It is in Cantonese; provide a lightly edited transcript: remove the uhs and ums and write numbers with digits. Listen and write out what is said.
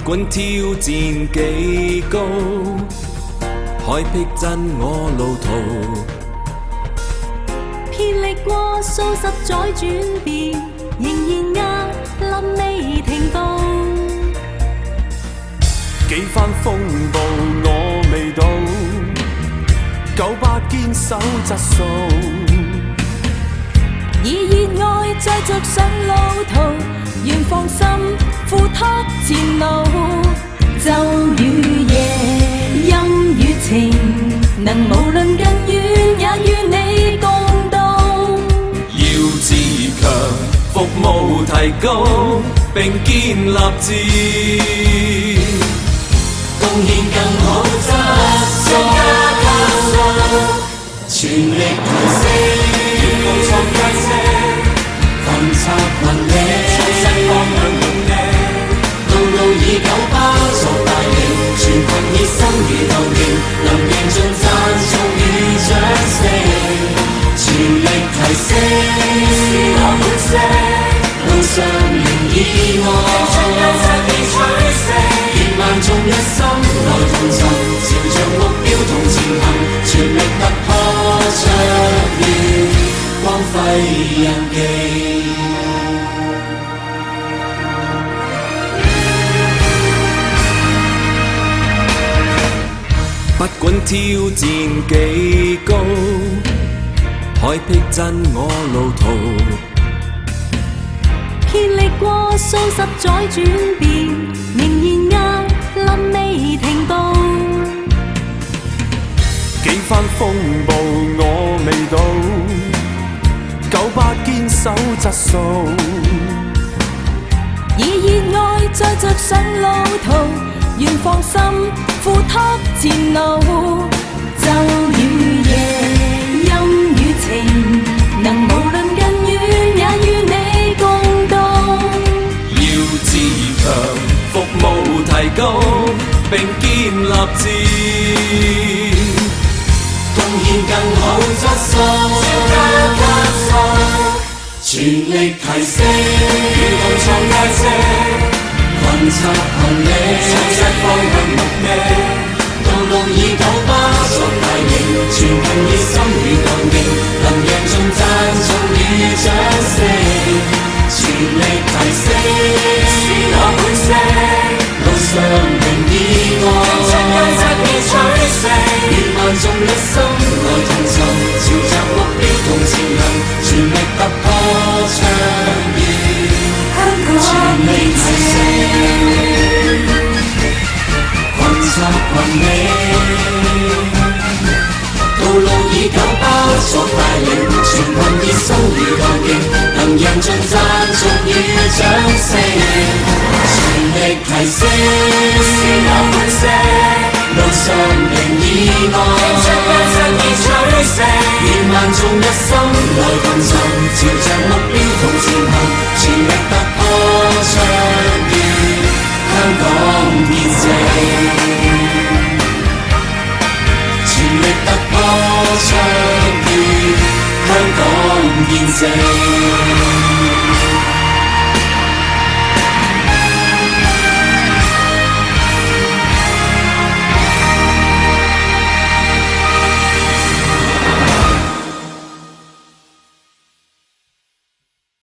管挑戰幾高，海僻真我路途。遍歷過數十載轉變，仍然壓冧未停步。幾番風暴我未到，98堅守質素。以熱愛繼續上路途，願放心付託前路。晝與夜，陰與晴，能無論更遠也與你共度。要自強，服務提高，並建立志，貢獻更好質素，全力提升，共創佳績，群策群力，創新方向目的，路路以九巴作帶領，全群熱心如鬥勁，能贏盡讚頌與掌聲，全力提升，是我本色，路上仍意外，億萬眾一心來同尋，朝着目標同前行，全力突破卓越，光輝印記。不管挑戰幾高，海僻真我路途。遍歷過數十載轉變，仍然壓冧未停步。幾番風暴我未到，98堅守質素。以熱愛載着上路途，願放心付託前路。晝與夜，陰與晴，能無論更遠也與你共度。要自強，服務提高，並建立志，貢獻更好質素，全力提升，共創佳績，群策群力，創新方向目的，道路以九巴作帶領，全群熱心與鬥勁，能贏盡讚頌與掌聲，全力提升，是我本色，路上仍意外，億萬眾一心來同尋，朝着目標同前行，全力突破卓越，全力提升，群策群力，道路以九巴作帶領，全群熱心如鬥勁，能贏盡讚頌與掌聲，全力提升，是我本色，路上仍意外，億萬眾一心來同尋，朝着目標同前行，全力突破卓越，香港見證，全力突破卓越，香港見證。